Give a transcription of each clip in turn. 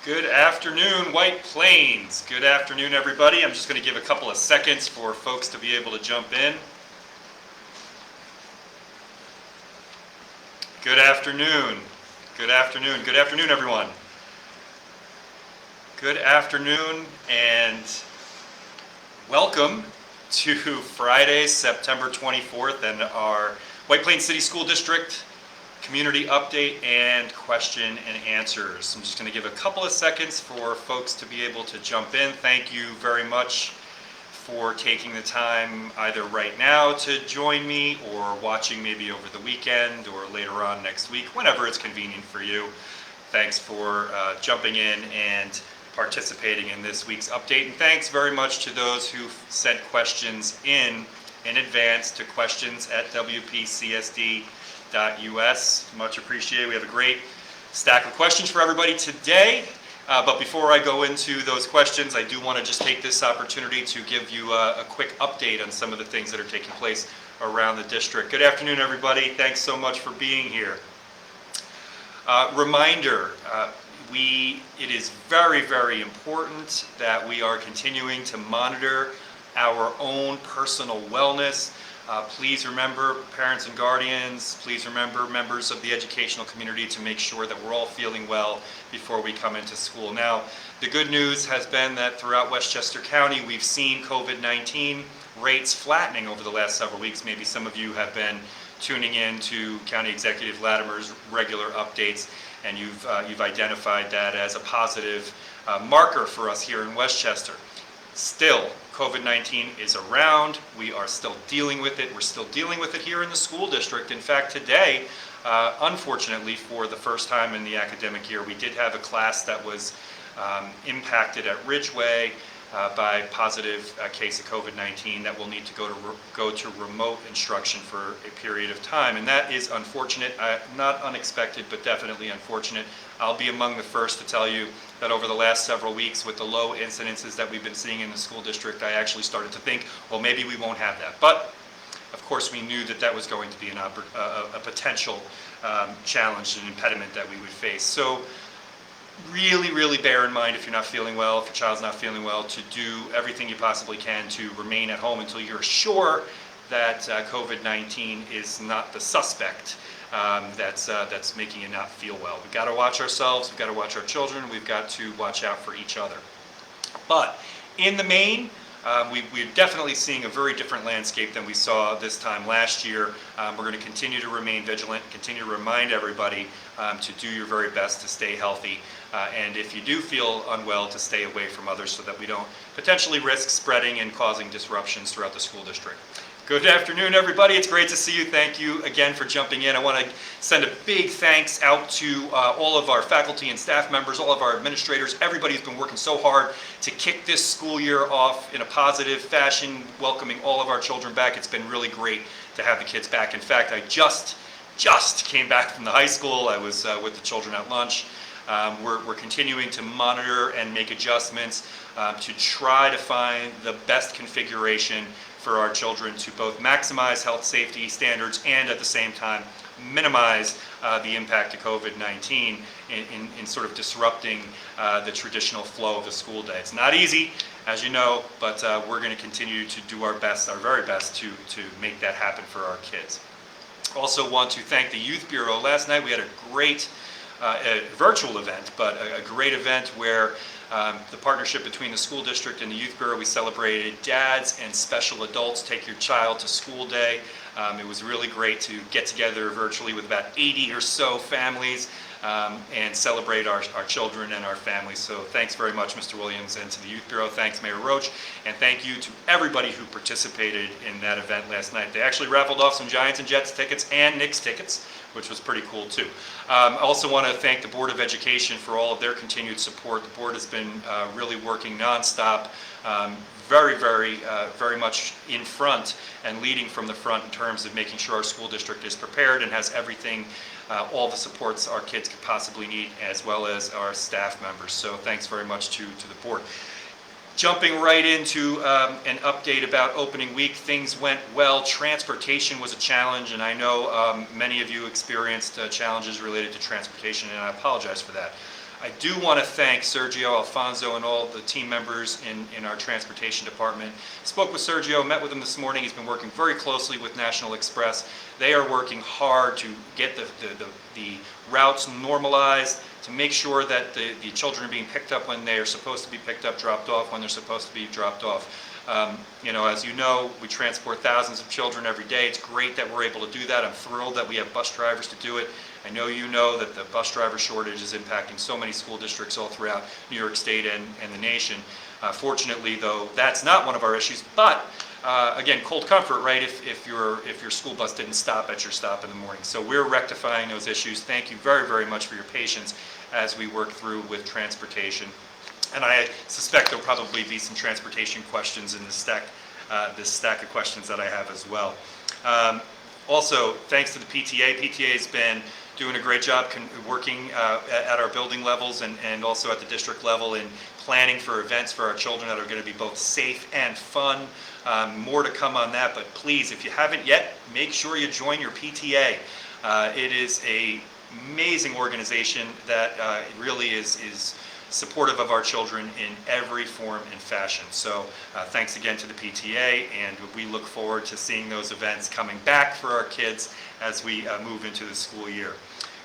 Good afternoon, White Plains. Good afternoon, everybody. I'm just going to give a couple of seconds for folks to be able to jump in. Good afternoon. Good afternoon. Good afternoon, everyone. Good afternoon and welcome to Friday, September 24th and our White Plains City School District community update and question and answers. I'm just going to give a couple of seconds for folks to be able to jump in. Thank you very much for taking the time either right now to join me or watching maybe over the weekend or later on next week, whenever it's convenient for you. Thanks for jumping in and participating in this week's update. And thanks very much to those who sent questions in advance to questions@WPCSD.us. Much appreciated. We have a great stack of questions for everybody today. But before I go into those questions, I do want to just take this opportunity to give you a quick update on some of the things that are taking place around the district. Good afternoon, everybody. Thanks so much for being here. Reminder, it is very, very important that we are continuing to monitor our own personal wellness. Please remember, parents and guardians, please remember members of the educational community to make sure that we're all feeling well before we come into school. Now, the good news has been that throughout Westchester County, we've seen COVID-19 rates flattening over the last several weeks. Maybe some of you have been tuning in to County Executive Latimer's regular updates, and you've identified that as a positive marker for us here in Westchester. Still, COVID-19 is around. We are still dealing with it. We're still dealing with it here in the school district. In fact, today, unfortunately, for the first time in the academic year, we did have a class that was impacted at Ridgeway by positive case of COVID-19 that will need to go to remote instruction for a period of time. And that is unfortunate, not unexpected, but definitely unfortunate. I'll be among the first to tell you that over the last several weeks, with the low incidences that we've been seeing in the school district, I actually started to think, well, maybe we won't have that. But of course, we knew that that was going to be a potential challenge and impediment that we would face. So really, really bear in mind, if you're not feeling well, if your child's not feeling well, to do everything you possibly can to remain at home until you're sure that COVID-19 is not the suspect that's making you not feel well. We've got to watch ourselves, we've got to watch our children, we've got to watch out for each other. But in the main, we're definitely seeing a very different landscape than we saw this time last year. We're going to continue to remain vigilant, continue to remind everybody to do your very best to stay healthy. And if you do feel unwell, to stay away from others so that we don't potentially risk spreading and causing disruptions throughout the school district. Good afternoon, everybody. It's great to see you. Thank you again for jumping in. I want to send a big thanks out to all of our faculty and staff members, all of our administrators, everybody who's been working so hard to kick this school year off in a positive fashion, welcoming all of our children back. It's been really great to have the kids back. In fact, I just came back from the high school. I was with the children at lunch. We're continuing to monitor and make adjustments to try to find the best configuration for our children to both maximize health safety standards and at the same time minimize the impact of COVID-19 in sort of disrupting the traditional flow of the school day. It's not easy, as you know, but we're going to continue to do our best, our very best, to make that happen for our kids. Also want to thank the Youth Bureau. Last night we had a great a virtual event, but a great event where the partnership between the school district and the Youth Bureau, we celebrated dads and special adults take your child to school day. It was really great to get together virtually with about 80 or so families and celebrate our children and our families. So thanks very much, Mr. Williams, and to the Youth Bureau. Thanks, Mayor Roach, and thank you to everybody who participated in that event last night. They actually raffled off some Giants and Jets tickets and Knicks tickets, which was pretty cool too. I also want to thank the Board of Education for all of their continued support. The board has been really working nonstop, very much in front and leading from the front in terms of making sure our school district is prepared and has everything, all the supports our kids could possibly need, as well as our staff members. So thanks very much to the board. Jumping right into an update about opening week, things went well. Transportation was a challenge, and I know many of you experienced challenges related to transportation, and I apologize for that. I do want to thank Sergio, Alfonso, and all the team members in our transportation department. Spoke with Sergio, met with him this morning. He's been working very closely with National Express. They are working hard to get the routes normalized, to make sure that the children are being picked up when they are supposed to be picked up, dropped off when they're supposed to be dropped off. As you know, we transport thousands of children every day. It's great that we're able to do that. I'm thrilled that we have bus drivers to do it. I know you know that the bus driver shortage is impacting so many school districts all throughout New York State and the nation. Fortunately, though, that's not one of our issues. But again, cold comfort, right? If your school bus didn't stop at your stop in the morning, so we're rectifying those issues. Thank you very, very much for your patience as we work through with transportation. And I suspect there'll probably be some transportation questions in this stack of questions that I have as well. Also, thanks to the PTA. PTA has been doing a great job working at our building levels and also at the district level in planning for events for our children that are going to be both safe and fun. More to come on that, but please, if you haven't yet, make sure you join your PTA. It is an amazing organization that really is supportive of our children in every form and fashion. So thanks again to the PTA, and we look forward to seeing those events coming back for our kids as we move into the school year.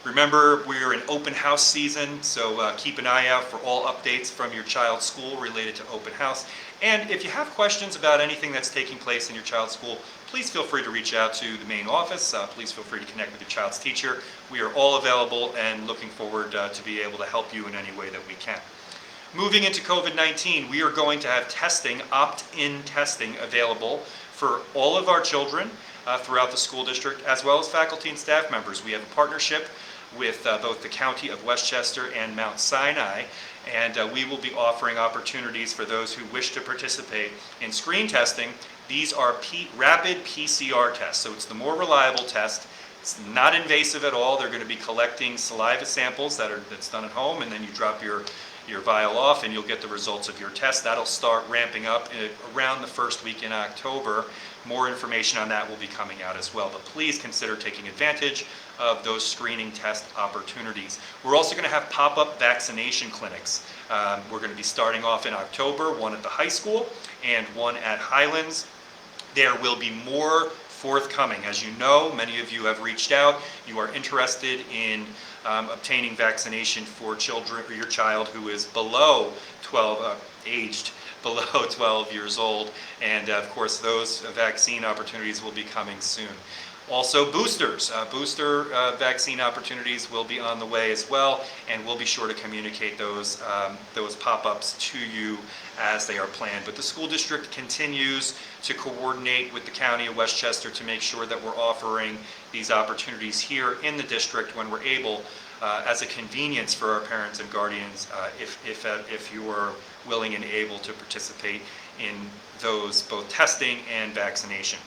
Remember, we're in open house season, so keep an eye out for all updates from your child's school related to open house. And if you have questions about anything that's taking place in your child's school, please feel free to reach out to the main office. Please feel free to connect with your child's teacher. We are all available and looking forward to be able to help you in any way that we can. Moving into COVID-19, we are going to have testing, opt-in testing available for all of our children throughout the school district, as well as faculty and staff members. We have a partnership with both the County of Westchester and Mount Sinai, and we will be offering opportunities for those who wish to participate in screen testing. These are rapid PCR tests, so it's the more reliable test. It's not invasive at all. They're going to be collecting saliva samples that's done at home, and then you drop your vial off and you'll get the results of your test. That'll start ramping up around the first week in October. More information on that will be coming out as well, but please consider taking advantage of those screening test opportunities. We're also going to have pop-up vaccination clinics. We're going to be starting off in October, one at the high school and one at Highlands. There will be more forthcoming. As you know, many of you have reached out. You are interested in obtaining vaccination for children, or your child who is aged below 12 years old, and of course those vaccine opportunities will be coming soon. Also boosters, booster vaccine opportunities will be on the way as well, and we'll be sure to communicate those pop-ups to you as they are planned. But the school district continues to coordinate with the County of Westchester to make sure that we're offering these opportunities here in the district when we're able, as a convenience for our parents and guardians, if you are willing and able to participate in those, both testing and vaccination.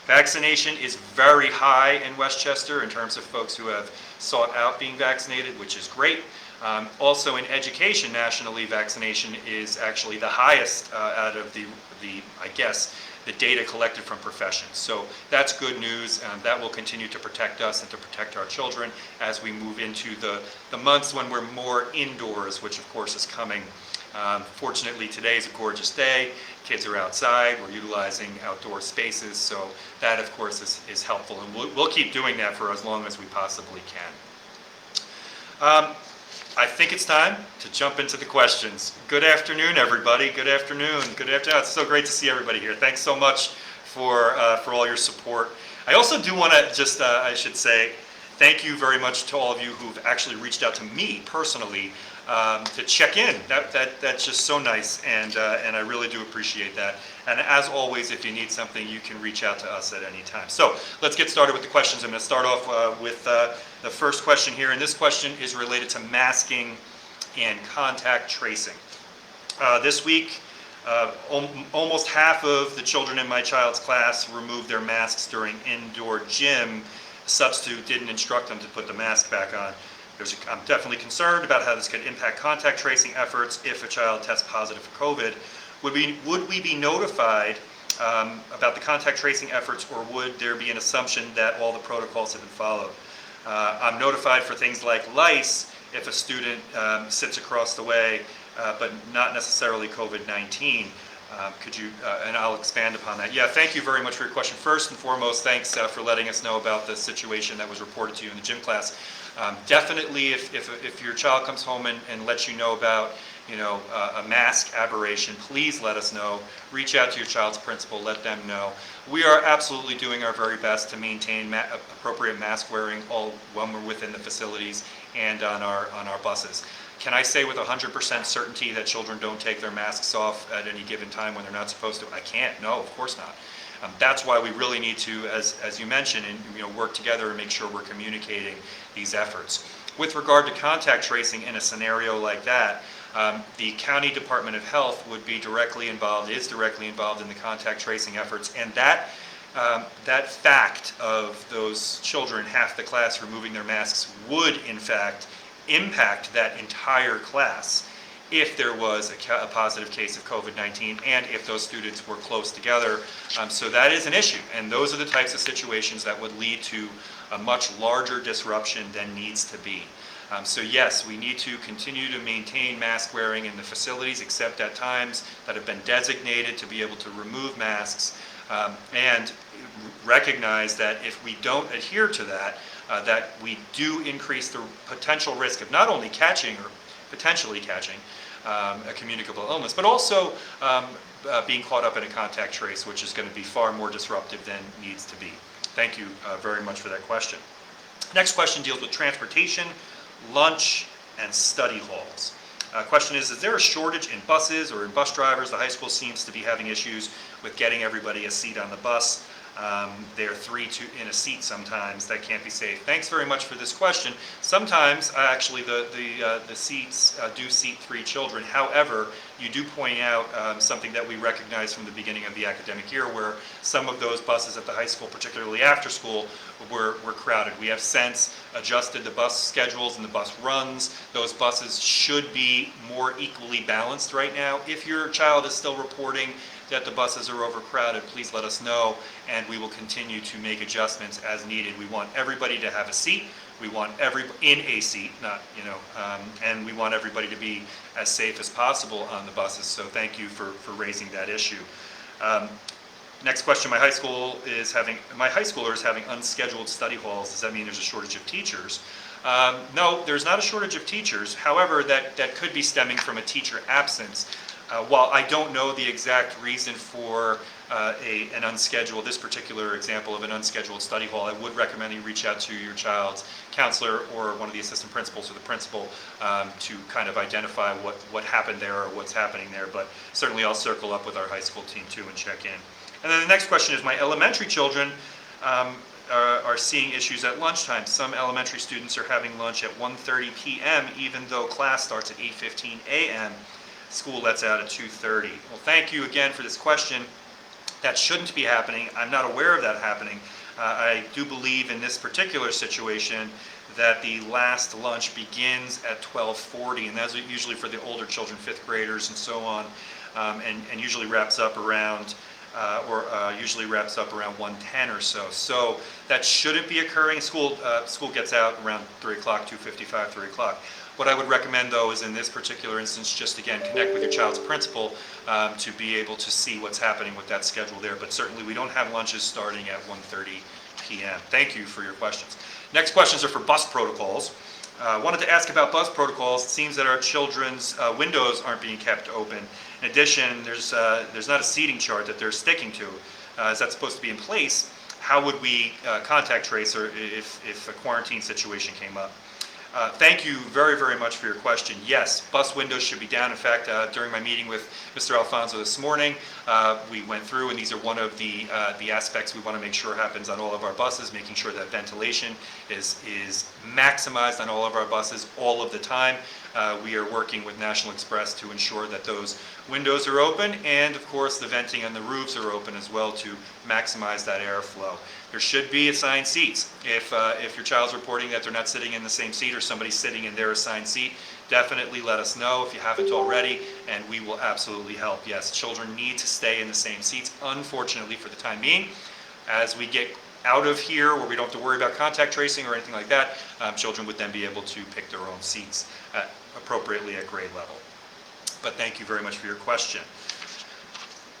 Vaccination is very high in Westchester in terms of folks who have sought out being vaccinated, which is great. Also in education nationally, vaccination is actually the highest out of the data collected from professions. So that's good news. That will continue to protect us and to protect our children as we move into the months when we're more indoors, which of course is coming. Fortunately, today is a gorgeous day. Kids are outside. We're utilizing outdoor spaces. So that, of course, is helpful. And we'll keep doing that for as long as we possibly can. I think it's time to jump into the questions. Good afternoon, everybody. Good afternoon. Good afternoon. It's so great to see everybody here. Thanks so much for all your support. I also do want to just, I should say, thank you very much to all of you who've actually reached out to me personally to check in. That's just so nice, and I really do appreciate that. And as always, if you need something, you can reach out to us at any time. So let's get started with the questions. I'm going to start off with the first question here, and this question is related to masking and contact tracing. This week, almost half of the children in my child's class removed their masks during indoor gym. The substitute didn't instruct them to put the mask back on. I'm definitely concerned about how this could impact contact tracing efforts if a child tests positive for COVID. Would we be notified about the contact tracing efforts, or would there be an assumption that all the protocols have been followed? I'm notified for things like lice if a student sits across the way, but not necessarily COVID-19. Could you, and I'll expand upon that. Yeah, thank you very much for your question. First and foremost, thanks for letting us know about the situation that was reported to you in the gym class. Definitely, if your child comes home and lets you know about, a mask aberration, please let us know. Reach out to your child's principal, let them know. We are absolutely doing our very best to maintain appropriate mask wearing all when we're within the facilities and on our buses. Can I say with 100% certainty that children don't take their masks off at any given time when they're not supposed to? I can't. No, of course not. That's why we really need to, as you mentioned, work together and make sure we're communicating these efforts. With regard to contact tracing in a scenario like that, the County Department of Health would be directly involved, is directly involved in the contact tracing efforts, and that fact of those children, half the class removing their masks, would in fact impact that entire class if there was a positive case of COVID-19 and if those students were close together. So that is an issue, and those are the types of situations that would lead to a much larger disruption than needs to be. So yes, we need to continue to maintain mask wearing in the facilities, except at times that have been designated to be able to remove masks, and recognize that if we don't adhere to that, that we do increase the potential risk of not only catching or potentially catching a communicable illness, but also being caught up in a contact trace, which is going to be far more disruptive than needs to be. Thank you very much for that question. Next question deals with transportation, lunch, and study halls. Question is there a shortage in buses or in bus drivers? The high school seems to be having issues with getting everybody a seat on the bus. They're three in a seat sometimes. That can't be safe. Thanks very much for this question. Sometimes, actually, the seats do seat 3 children. However, you do point out something that we recognize from the beginning of the academic year, where some of those buses at the high school, particularly after school, were crowded. We have since adjusted the bus schedules and the bus runs. Those buses should be more equally balanced right now. If your child is still reporting that the buses are overcrowded, please let us know, and we will continue to make adjustments as needed. We want everybody to have a seat. We want in a seat, not, and we want everybody to be as safe as possible on the buses. So thank you for raising that issue. Next question, my high schooler is having unscheduled study halls. Does that mean there's a shortage of teachers? No, there's not a shortage of teachers. However, that could be stemming from a teacher absence. While I don't know the exact reason for this particular example of an unscheduled study hall, I would recommend you reach out to your child's counselor or one of the assistant principals or the principal to kind of identify what happened there or what's happening there. But certainly I'll circle up with our high school team too and check in. And then the next question is, my elementary children are seeing issues at lunchtime. Some elementary students are having lunch at 1:30 p.m. even though class starts at 8:15 a.m. School lets out at 2:30. Well, thank you again for this question. That shouldn't be happening. I'm not aware of that happening. I do believe in this particular situation that the last lunch begins at 12:40, and that's usually for the older children, 5th graders and so on, and usually wraps up around 1:10 or so. So that shouldn't be occurring. School gets out around 3 o'clock, 2:55, 3 o'clock. What I would recommend, though, is in this particular instance, just again, connect with your child's principal to be able to see what's happening with that schedule there. But certainly we don't have lunches starting at 1:30 p.m. Thank you for your questions. Next questions are for bus protocols. Wanted to ask about bus protocols. It seems that our children's windows aren't being kept open. In addition, there's not a seating chart that they're sticking to. Is that supposed to be in place? How would we contact trace or if a quarantine situation came up? Thank you very, very much for your question. Yes, bus windows should be down. In fact, during my meeting with Mr. Alfonso this morning, we went through, and these are one of the aspects we want to make sure happens on all of our buses, making sure that ventilation is maximized on all of our buses all of the time. We are working with National Express to ensure that those windows are open, and of course the venting on the roofs are open as well to maximize that airflow. There should be assigned seats. If your child's reporting that they're not sitting in the same seat or somebody's sitting in their assigned seat, definitely let us know if you haven't already, and we will absolutely help. Yes, children need to stay in the same seats, unfortunately for the time being. As we get out of here where we don't have to worry about contact tracing or anything like that, children would then be able to pick their own seats appropriately at grade level. But thank you very much for your question.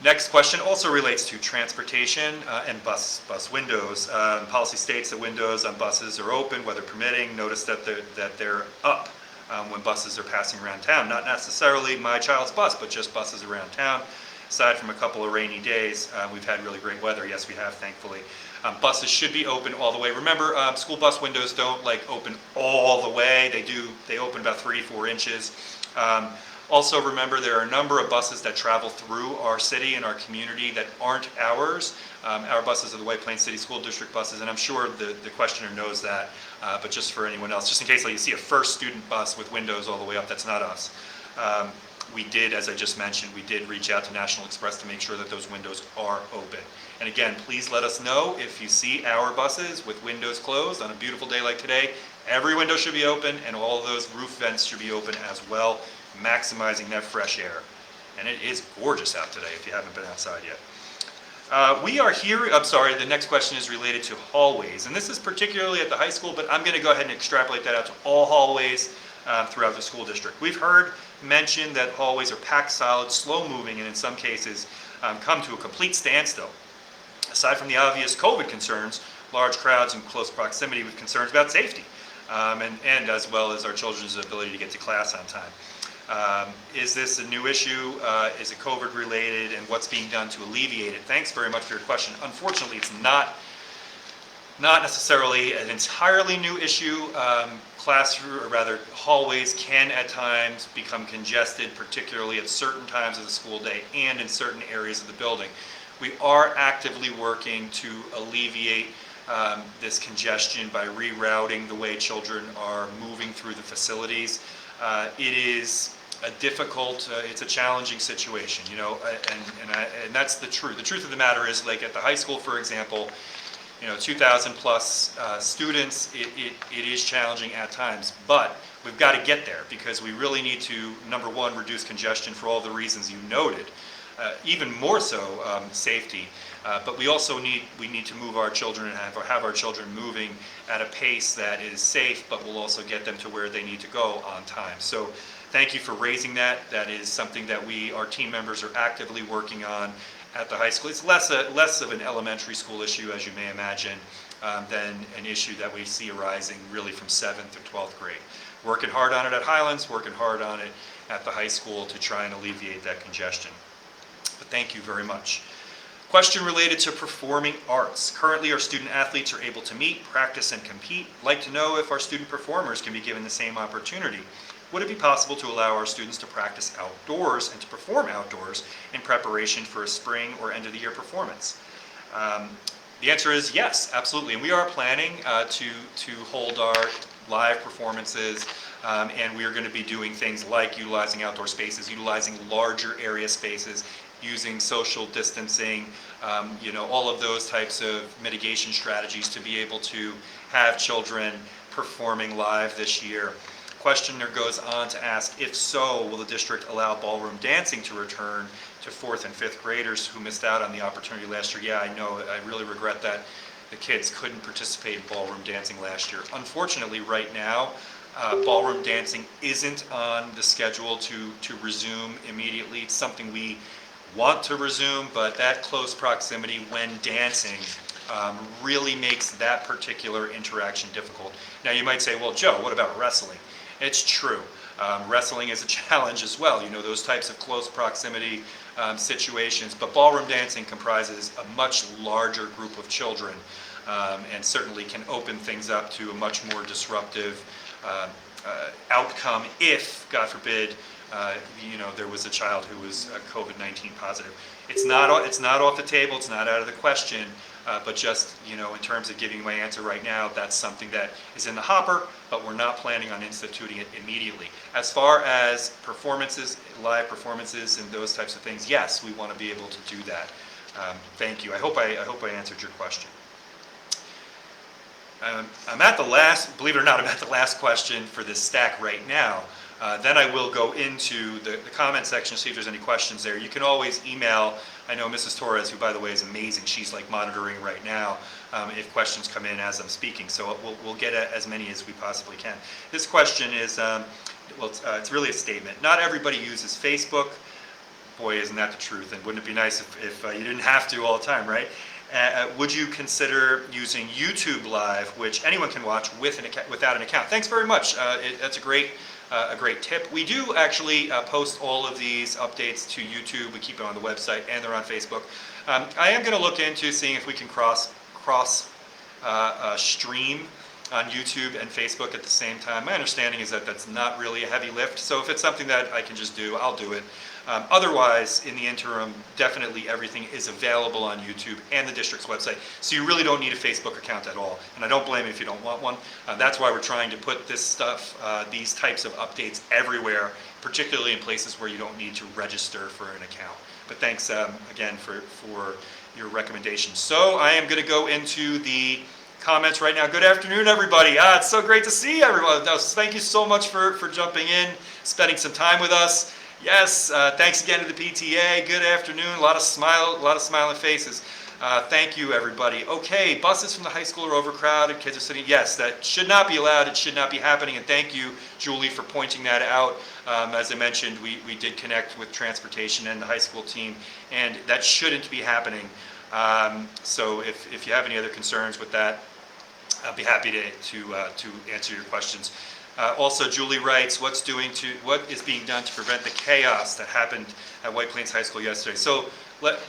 Next question also relates to transportation and bus windows. Policy states that windows on buses are open, weather permitting. Notice that they're up when buses are passing around town. Not necessarily my child's bus, but just buses around town. Aside from a couple of rainy days, we've had really great weather. Yes, we have, thankfully. Buses should be open all the way. Remember, school bus windows don't open all the way. They open about 3-4 inches. Also remember, there are a number of buses that travel through our city and our community that aren't ours. Our buses are the White Plains City School District buses, and I'm sure the questioner knows that, but just for anyone else, just in case you see a first student bus with windows all the way up, that's not us. We did, as I just mentioned, we did reach out to National Express to make sure that those windows are open. And again, please let us know if you see our buses with windows closed on a beautiful day like today. Every window should be open, and all of those roof vents should be open as well, maximizing that fresh air. And it is gorgeous out today if you haven't been outside yet. We are here, the next question is related to hallways. And this is particularly at the high school, but I'm going to go ahead and extrapolate that out to all hallways throughout the school district. We've heard mentioned that hallways are packed solid, slow moving, and in some cases come to a complete standstill. Aside from the obvious COVID concerns, large crowds and close proximity with concerns about safety, and as well as our children's ability to get to class on time. Is this a new issue? Is it COVID related, and what's being done to alleviate it? Thanks very much for your question. Unfortunately, it's not necessarily an entirely new issue. Hallways can at times become congested, particularly at certain times of the school day and in certain areas of the building. We are actively working to alleviate this congestion by rerouting the way children are moving through the facilities. It is a difficult, it's a challenging situation, and that's the truth. The truth of the matter is, like at the high school, for example, 2,000 plus students, it is challenging at times, but we've got to get there because we really need to, number one, reduce congestion for all the reasons you noted, even more so safety, but we also need to move our children and have our children moving at a pace that is safe, but will also get them to where they need to go on time. So thank you for raising that. That is something that our team members are actively working on at the high school. It's less of an elementary school issue, as you may imagine, than an issue that we see arising really from 7th to 12th grade. Working hard on it at Highlands, working hard on it at the high school to try and alleviate that congestion. But thank you very much. Question related to performing arts. Currently, our student athletes are able to meet, practice, and compete. I'd like to know if our student performers can be given the same opportunity. Would it be possible to allow our students to practice outdoors and to perform outdoors in preparation for a spring or end of the year performance? The answer is yes, absolutely. And we are planning to hold our live performances, and we are going to be doing things like utilizing outdoor spaces, utilizing larger area spaces, using social distancing, all of those types of mitigation strategies to be able to have children performing live this year. Questioner goes on to ask, if so, will the district allow ballroom dancing to return to 4th and 5th graders who missed out on the opportunity last year? Yeah, I know, I really regret that the kids couldn't participate in ballroom dancing last year. Unfortunately, right now, ballroom dancing isn't on the schedule to resume immediately. It's something we want to resume, but that close proximity when dancing really makes that particular interaction difficult. Now you might say, well, Joe, what about wrestling? It's true. Wrestling is a challenge as well, those types of close proximity situations, but ballroom dancing comprises a much larger group of children and certainly can open things up to a much more disruptive outcome if, God forbid, there was a child who was COVID-19 positive. It's not off the table, it's not out of the question, but just, in terms of giving my answer right now, that's something that is in the hopper, but we're not planning on instituting it immediately. As far as performances, live performances and those types of things, yes, we want to be able to do that. Thank you. I hope I answered your question. I'm at the last, believe it or not, I'm at the last question for this stack right now. Then I will go into the comment section, see if there's any questions there. You can always email, I know Mrs. Torres, who by the way is amazing, she's monitoring right now, if questions come in as I'm speaking. So we'll get as many as we possibly can. This question is, it's really a statement. Not everybody uses Facebook. Boy, isn't that the truth? And wouldn't it be nice if you didn't have to all the time, right? Would you consider using YouTube Live, which anyone can watch without an account? Thanks very much. That's a great tip. We do actually post all of these updates to YouTube. We keep it on the website, and they're on Facebook. I am going to look into seeing if we can cross stream on YouTube and Facebook at the same time. My understanding is that that's not really a heavy lift, so if it's something that I can just do, I'll do it. Otherwise, in the interim, definitely everything is available on YouTube and the district's website, so you really don't need a Facebook account at all, and I don't blame you if you don't want one. That's why we're trying to put this stuff, these types of updates everywhere, particularly in places where you don't need to register for an account. But thanks again for your recommendations. So I am going to go into the comments right now. Good afternoon, everybody. It's so great to see everyone. Thank you so much for jumping in, spending some time with us. Yes, thanks again to the PTA. Good afternoon. A lot of smiling faces. Thank you, everybody. Okay, buses from the high school are overcrowded. Kids are sitting. Yes, that should not be allowed. It should not be happening. And thank you, Julie, for pointing that out. As I mentioned, we did connect with transportation and the high school team, and that shouldn't be happening. So if you have any other concerns with that, I'll be happy to answer your questions. Also, Julie writes, what is being done to prevent the chaos that happened at White Plains High School yesterday? So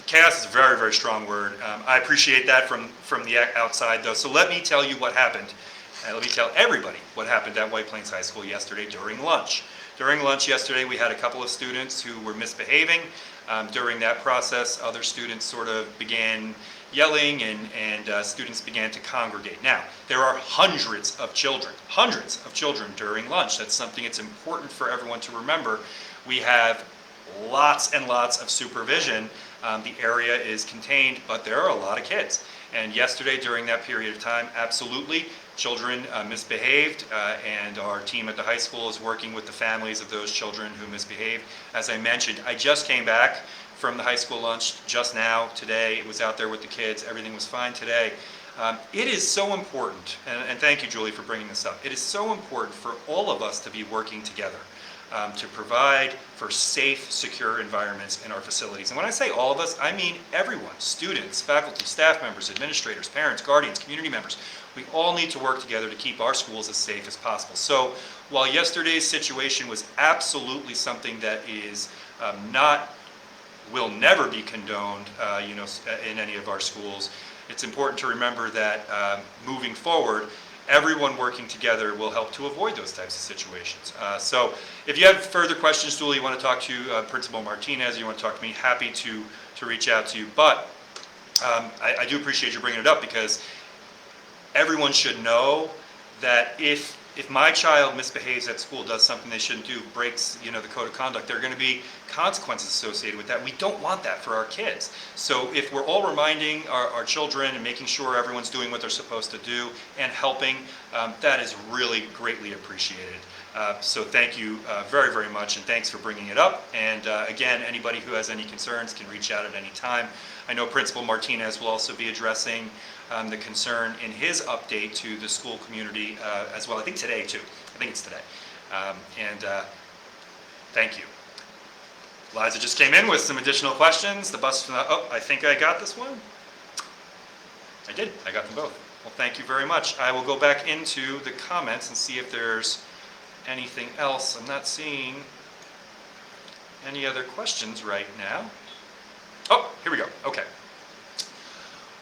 chaos is a very, very strong word. I appreciate that from the outside, though. So let me tell you what happened. And let me tell everybody what happened at White Plains High School yesterday during lunch. During lunch yesterday, we had a couple of students who were misbehaving. During that process, other students sort of began yelling, and students began to congregate. Now, there are hundreds of children during lunch. That's something it's important for everyone to remember. We have lots and lots of supervision. The area is contained, but there are a lot of kids. And yesterday, during that period of time, absolutely, children misbehaved, and our team at the high school is working with the families of those children who misbehaved. As I mentioned, I just came back from the high school lunch just now, today. It was out there with the kids. Everything was fine today. It is so important, and thank you, Julie, for bringing this up. It is so important for all of us to be working together to provide for safe, secure environments in our facilities. And when I say all of us, I mean everyone, students, faculty, staff members, administrators, parents, guardians, community members. We all need to work together to keep our schools as safe as possible. So while yesterday's situation was absolutely something that is will never be condoned, in any of our schools, it's important to remember that moving forward, everyone working together will help to avoid those types of situations. So if you have further questions, Julie, you want to talk to Principal Martinez, you want to talk to me, happy to reach out to you. But I do appreciate you bringing it up, because everyone should know that if my child misbehaves at school, does something they shouldn't do, breaks the code of conduct, there are going to be consequences associated with that. We don't want that for our kids. So if we're all reminding our children and making sure everyone's doing what they're supposed to do and helping, that is really greatly appreciated. So thank you very, very much, and thanks for bringing it up. And again, anybody who has any concerns can reach out at any time. I know Principal Martinez will also be addressing the concern in his update to the school community as well. I think today too. I think it's today. Thank you. Liza just came in with some additional questions. The bus from I think I got this one. I did. I got them both. Well, thank you very much. I will go back into the comments and see if there's anything else. I'm not seeing any other questions right now. Oh, here we go. Okay.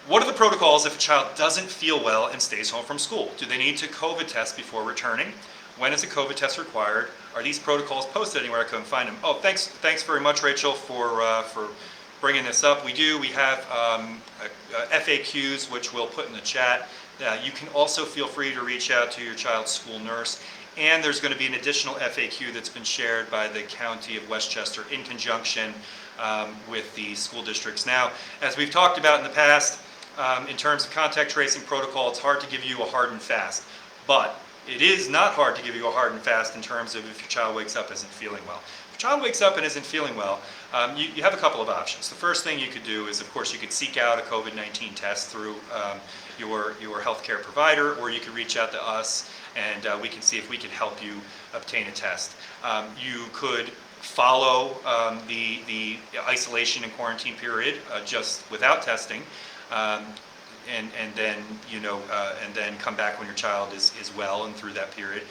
What are the protocols if a child doesn't feel well and stays home from school? Do they need to COVID test before returning? When is a COVID test required? Are these protocols posted anywhere? I couldn't find them. Oh, thanks very much, Rachel, for bringing this up. We have FAQs, which we'll put in the chat. You can also feel free to reach out to your child's school nurse. And there's going to be an additional FAQ that's been shared by the County of Westchester in conjunction with the school districts. Now, as we've talked about in the past, in terms of contact tracing protocol, it's hard to give you a hard and fast. But it is not hard to give you a hard and fast in terms of if your child wakes up and isn't feeling well. If your child wakes up and isn't feeling well, you have a couple of options. The first thing you could do is, of course, you could seek out a COVID-19 test through your healthcare provider, or you can reach out to us and we can see if we can help you obtain a test. You could follow the isolation and quarantine period just without testing, and then and then come back when your child is well and through that period.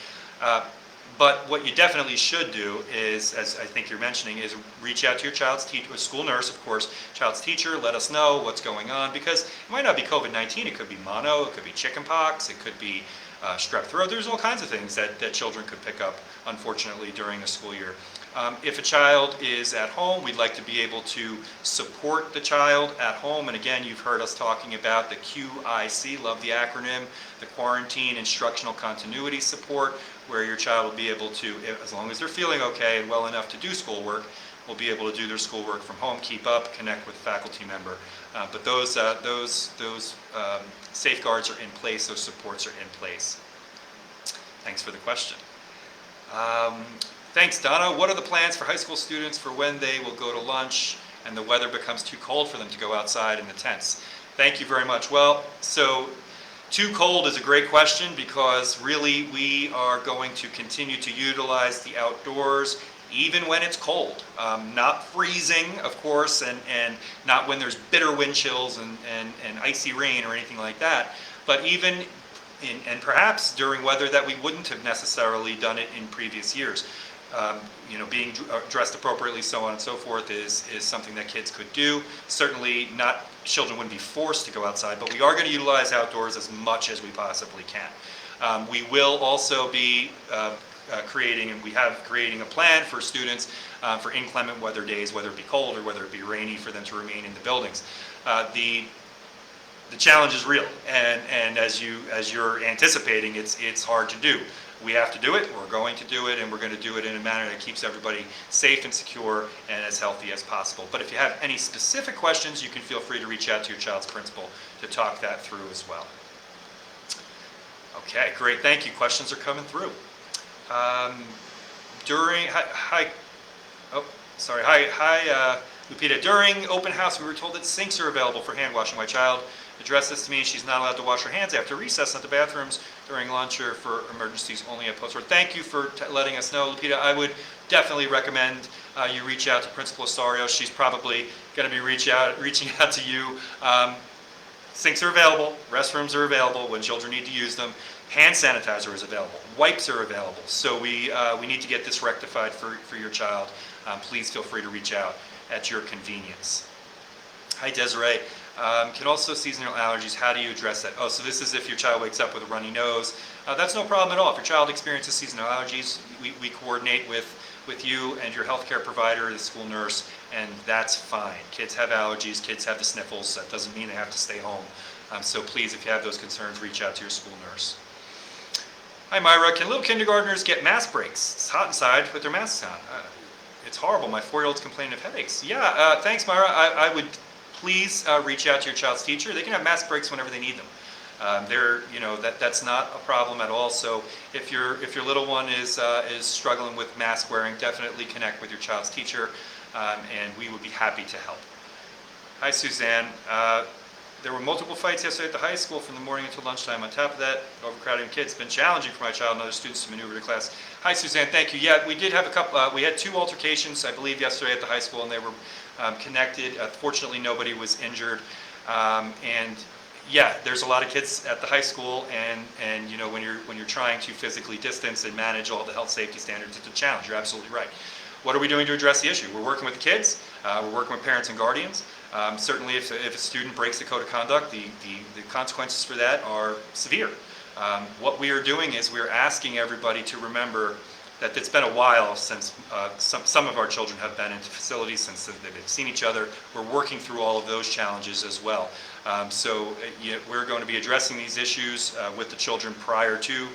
But what you definitely should do is, as I think you're mentioning, is reach out to your child's teacher, a school nurse, of course, child's teacher, let us know what's going on, because it might not be COVID-19, it could be mono, it could be chickenpox, it could be strep throat. There's all kinds of things that children could pick up, unfortunately, during a school year. If a child is at home, we'd like to be able to support the child at home. And again, you've heard us talking about the QIC, love the acronym, the Quarantine Instructional Continuity Support, where your child will be able to, as long as they're feeling okay and well enough to do schoolwork, will be able to do their schoolwork from home, keep up, connect with a faculty member. But those safeguards are in place, those supports are in place. Thanks for the question. Thanks, Donna. What are the plans for high school students for when they will go to lunch and the weather becomes too cold for them to go outside in the tents? Thank you very much. Well, so too cold is a great question, because really we are going to continue to utilize the outdoors even when it's cold. Not freezing, of course, and not when there's bitter wind chills and icy rain or anything like that, but even and perhaps during weather that we wouldn't have necessarily done it in previous years. Being dressed appropriately, so on and so forth, is something that kids could do. Certainly not, children wouldn't be forced to go outside, but we are going to utilize outdoors as much as we possibly can. We will also be creating a plan for students for inclement weather days, whether it be cold or whether it be rainy, for them to remain in the buildings. The challenge is real, and as you're anticipating, it's hard to do. We have to do it, we're going to do it, and we're going to do it in a manner that keeps everybody safe and secure and as healthy as possible. But if you have any specific questions, you can feel free to reach out to your child's principal to talk that through as well. Okay, great, thank you. Questions are coming through. Lupita. During open house, we were told that sinks are available for hand washing. My child addressed this to me. She's not allowed to wash her hands after recess, not the bathrooms during lunch, or for emergencies only at post-work. Thank you for letting us know, Lupita. I would definitely recommend you reach out to Principal Osorio. She's probably going to be reaching out to you. Sinks are available, restrooms are available when children need to use them. Hand sanitizer is available, wipes are available. So we need to get this rectified for your child. Please feel free to reach out at your convenience. Hi, Desiree. Can also seasonal allergies, how do you address that? Oh, so this is if your child wakes up with a runny nose. That's no problem at all. If your child experiences seasonal allergies, we coordinate with you and your healthcare provider, the school nurse, and that's fine. Kids have allergies, kids have the sniffles. That doesn't mean they have to stay home. So please, if you have those concerns, reach out to your school nurse. Hi, Myra. Can little kindergartners get mask breaks? It's hot inside with their masks on. It's horrible. My 4-year-old's complaining of headaches. Yeah, thanks, Myra. I would please reach out to your child's teacher. They can have mask breaks whenever they need them. That's not a problem at all. So if your little one is struggling with mask wearing, definitely connect with your child's teacher, and we would be happy to help. Hi, Suzanne. There were multiple fights yesterday at the high school from the morning until lunchtime. On top of that, overcrowding kids. It's been challenging for my child and other students to maneuver to class. Hi, Suzanne. Thank you. Yeah, we did have a couple. We had 2 altercations, I believe, yesterday at the high school, and they were connected. Fortunately, nobody was injured. And yeah, there's a lot of kids at the high school, and when you're trying to physically distance and manage all the health safety standards, it's a challenge. You're absolutely right. What are we doing to address the issue? We're working with the kids. We're working with parents and guardians. Certainly, if a student breaks the code of conduct, the consequences for that are severe. What we are doing is we're asking everybody to remember that it's been a while since some of our children have been into facilities, since they've seen each other. We're working through all of those challenges as well. We're going to be addressing these issues with the children prior to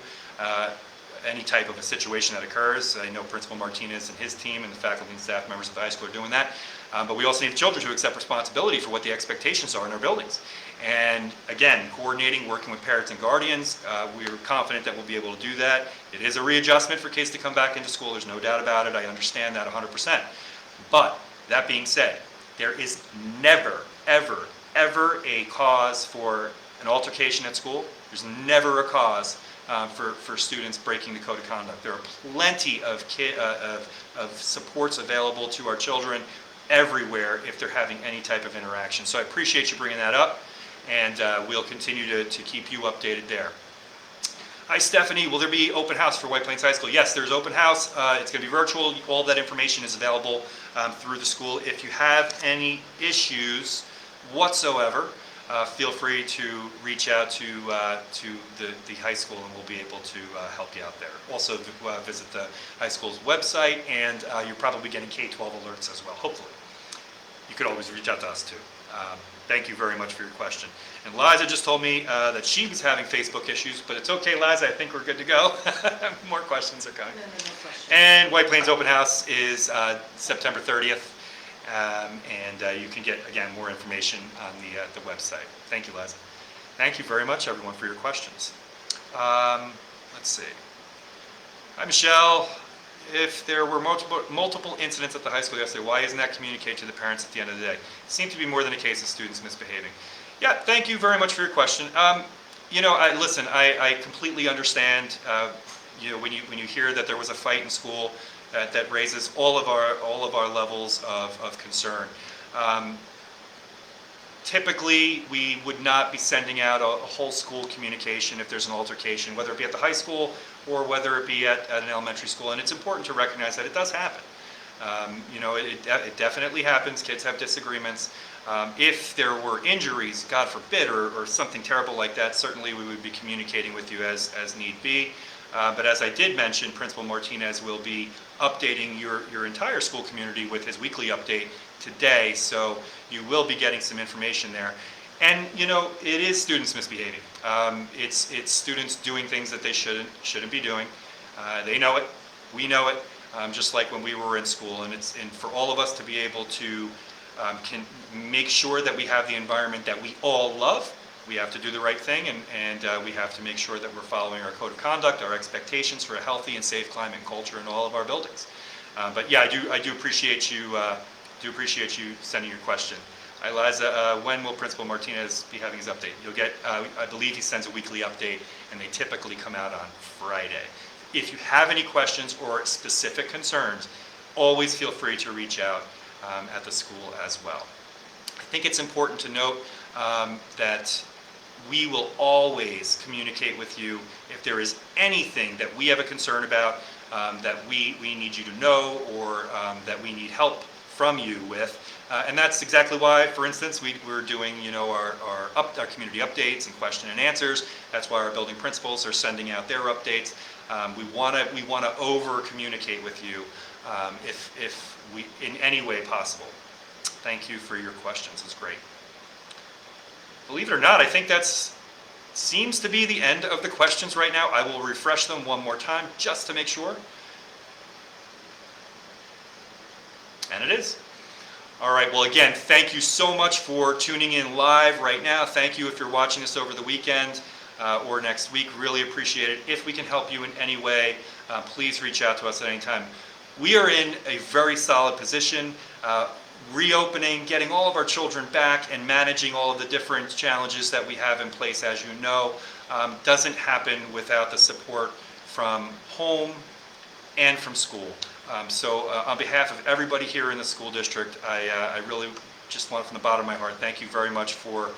any type of a situation that occurs. I know Principal Martinez and his team and the faculty and staff members of the high school are doing that. But we also need the children to accept responsibility for what the expectations are in our buildings. And again, coordinating, working with parents and guardians, we're confident that we'll be able to do that. It is a readjustment for kids to come back into school, there's no doubt about it. I understand that 100%. But that being said, there is never, ever, ever a cause for an altercation at school, there's never a cause for students breaking the code of conduct. There are plenty of supports available to our children everywhere if they're having any type of interaction. So I appreciate you bringing that up, and we'll continue to keep you updated there. Hi Stephanie, will there be open house for White Plains High School? Yes, there's open house. It's going to be virtual. All that information is available through the school. If you have any issues whatsoever, feel free to reach out to the high school, and we'll be able to help you out there. Also visit the high school's website, and you're probably getting K-12 alerts as well, hopefully. You could always reach out to us too. Thank you very much for your question. And Liza just told me that she was having Facebook issues, but it's okay, Liza, I think we're good to go. More questions are coming. No questions. And White Plains Open House is September 30th. And you can get, again, more information on the website. Thank you, Liza. Thank you very much, everyone, for your questions. Let's see. Hi, Michelle. If there were multiple incidents at the high school yesterday, why isn't that communicated to the parents at the end of the day? It seemed to be more than a case of students misbehaving. Yeah, thank you very much for your question. You know, listen, I completely understand. You know, when you hear that there was a fight in school, that raises all of our levels of concern. Typically, we would not be sending out a whole school communication if there's an altercation, whether it be at the high school or whether it be at an elementary school. And it's important to recognize that it does happen. You know, it definitely happens. Kids have disagreements. If there were injuries, God forbid, or something terrible like that, certainly we would be communicating with you as need be. But as I did mention, Principal Martinez will be updating your entire school community with his weekly update today, so you will be getting some information there. And you know, it is students misbehaving. It's students doing things that they shouldn't be doing. They know it, we know it, just like when we were in school. And for all of us to be able to can make sure that we have the environment that we all love, we have to do the right thing, and we have to make sure that we're following our code of conduct, our expectations for a healthy and safe climate and culture in all of our buildings. But yeah, I do appreciate you sending your question. Liza, when will Principal Martinez be having his update? You'll get, I believe he sends a weekly update, and they typically come out on Friday. If you have any questions or specific concerns, always feel free to reach out at the school as well. I think it's important to note that we will always communicate with you if there is anything that we have a concern about, that we need you to know, or that we need help from you with. And that's exactly why, for instance, we're doing, you know, our community updates and question and answers. That's why our building principals are sending out their updates. We want to over communicate with you if we in any way possible. Thank you for your questions. It's great. Believe it or not, I think that's seems to be the end of the questions right now. I will refresh them one more time just to make sure. And it is. All right, well again, thank you so much for tuning in live right now. Thank you if you're watching us over the weekend or next week. Really appreciate it. If we can help you in any way, please reach out to us at any time. We are in a very solid position. Reopening, getting all of our children back, and managing all of the different challenges that we have in place, as you know, doesn't happen without the support from home and from school. So on behalf of everybody here in the school district, I really just want, from the bottom of my heart, thank you very much for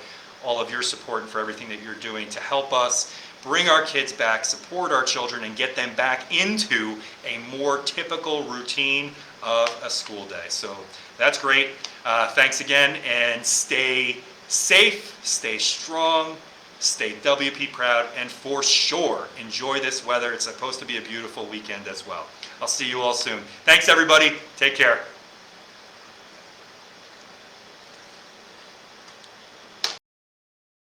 all of your support and for everything that you're doing to help us bring our kids back, support our children, and get them back into a more typical routine of a school day. So that's great. Thanks again, and stay safe, stay strong, stay WP proud, and for sure, enjoy this weather. It's supposed to be a beautiful weekend as well. I'll see you all soon. Thanks, everybody. Take care.